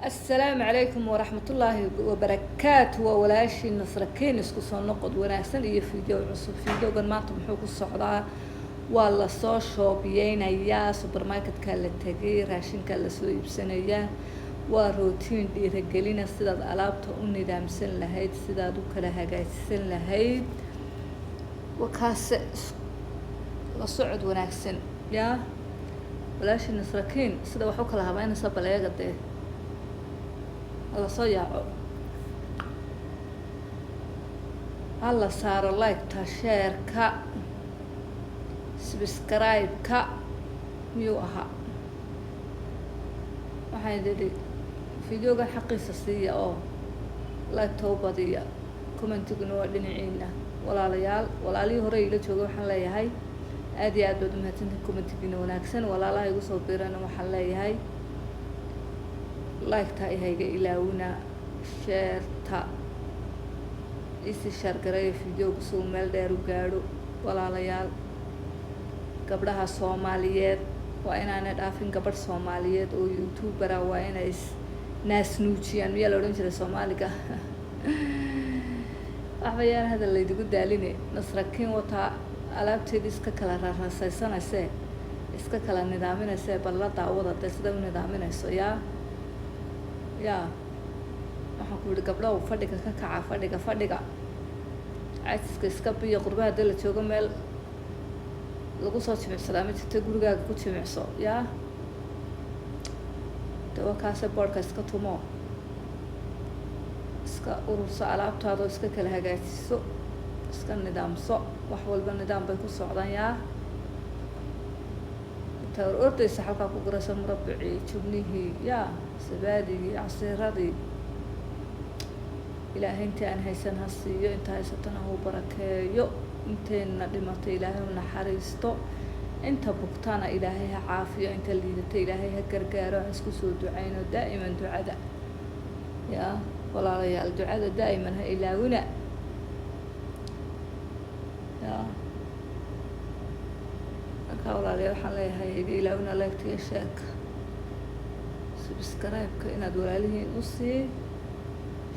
السلام عليكم ورحمة الله وبركاته وولاشي نصركين اسكو سو نقد wanaagsan iyo video cusub videogan maanta muxuu ku socdaa waa la soo shoobiyeynayaa supermarketka la tagay raashinka la soo iibsanayaa waa routine dhiirigelina sidaad alaabta u nidaamsan lahayd sidaad u kala hagaajisan lahayd wakaas la socod wanaagsan yaa walaashi nasrakiin sida wax u kala habeynaysa baleegade alla soo yaaco alla saaro like-ta share-ka subscribe-ka miyuu ahaa waxaan idhi videogan xaqiisa siiya oo like-ta u badiya commentiguna waa dhinaciina walaalayaal walaalihii hore ila jooga waxaan leeyahay aad iyo aad baad umahadsantahay commentigiina wanaagsan walaalaha igu soo biirana waxaan leeyahay like-ta ihayga ilaawina share-ta isi shaargareeya videoga suu meel dheer u gaadho walaalayaal gabdhaha Soomaaliyeed waa inaanay dhaafin gabadh Soomaaliyeed oo YouTuber ah waa inay naas nuujiyaan miyaa la odhan jiray Soomaaliga waxbayaan hadal laydigu daaline nasrakiin wataa alaabteeda iska kala raasaysanayse iska kala nidaaminayse bal la daawada dee sida u nidaaminayso yaa waxaan ku yidhi gabdhaha fadhiga ka kaca fadhiga casiska iska biyo qurbaha hadii la joogo meel lagu soo jimicsadaa ma jirta gurigaaga ku jimicso yaa dawa kaase boodhka iska tumo iska ururso alaabtaadoo iska kala hagaajiso iska nidaamso wax walba nidaam bay ku socdaan yaa inta ordaysa halkaa ku guraysa murabbicii jubnihii yaa sabaadigii casiiradii ilaahay intii aan haysan ha siiyo inta haysatana huu barakeeyo inteena dhimatay ilaahay u naxariisto inta bugtana ilaahay ha caafiyo inta liidata ilaahay ha gargaaro ha isku soo ducayno daa'iman ducada yaa walaalayaal ducada daa'iman ha ilaawina yaa markaa walaalayaal waxaan leeyahay iga ilaawina like-tiga sheek subscribe-ka inaad walaalihiin u sii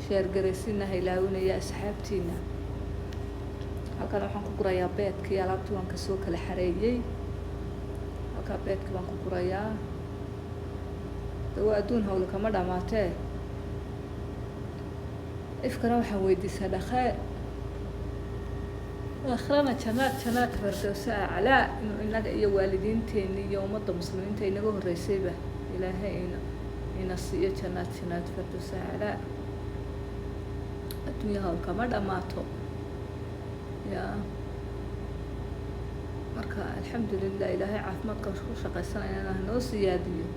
sheergaraysiina ha ilaawinaya asxaabtiina halkan waxaan ku gurayaa beedkii alaabtii waan kasoo kala xareeyey halkaa beedkii baan ku gurayaa dawaa adduun hawle kama dhamaatee ifkana waxaan weydiisaa dhaqee akhrana janaad fardowsa aclaa inuu inaga iyo waalidiinteeni iyo ummadda muslimiinta inaga horreysayba ilaahay ina siiyo janaad fardowsa aclaa adduunya hawl kama dhamaato yaa marka alxamdulilah ilaahay caafimaadka ku shaqaysanayana hanoo siyaadiyo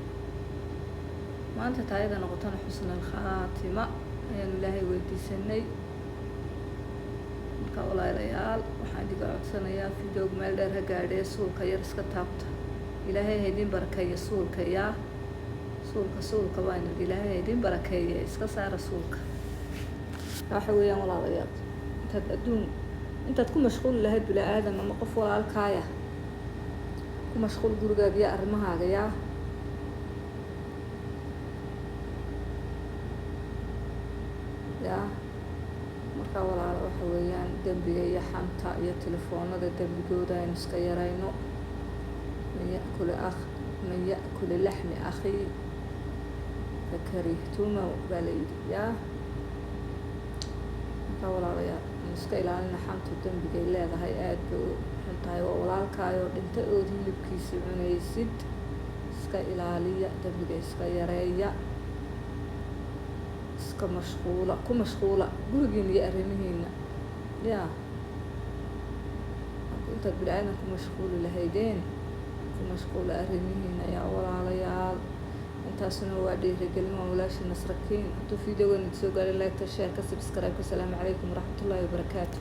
maanta taayada noqotana xusna alkhaatima ayaanu ilaahay weydiisanay marka walaalayaal waxaan idiga codsanayaa videoga meel dheer ha gaadhee suulka yar iska taabta ilaahay ha idin barakeeya suulka yaa suulka baan idhi ilaahay ha idin barakeeya iska saara suulka waxa weeyaan walaalayaal intaad ku mashquuli lahayd bini aadam ama qof walaalkaaya ku mashquul gurigaaga iyo arrimahaaga yaa markaa walaalo waxa weeyaan dembiga iyo xanta iyo telefoonada dembigooda aynu iska yarayno man ya'kula laxmi akhii fakarihtumo baa la yidhi yaa markaa walaalayaal iska ilaalina xantu dembigay leedahay aad bay u xun tahay waa walaalkaayoo dhintay ood hilibkiisa cunaysid iska ilaaliya dembiga iska yareeya iska ku mashquula gurigiina iyo arrimihiina yaa intaad bini aadan ku mashquuli lahaydeen ku mashquula arrimihiina yaa walaalayaal intaasuna waa dhiirigelin waa walaashi nasrakiin hadduu videogan soo gaaray like-ta share-ka subscribe-ka asalaamu calaykum waraxmatullaahi wabarakaatu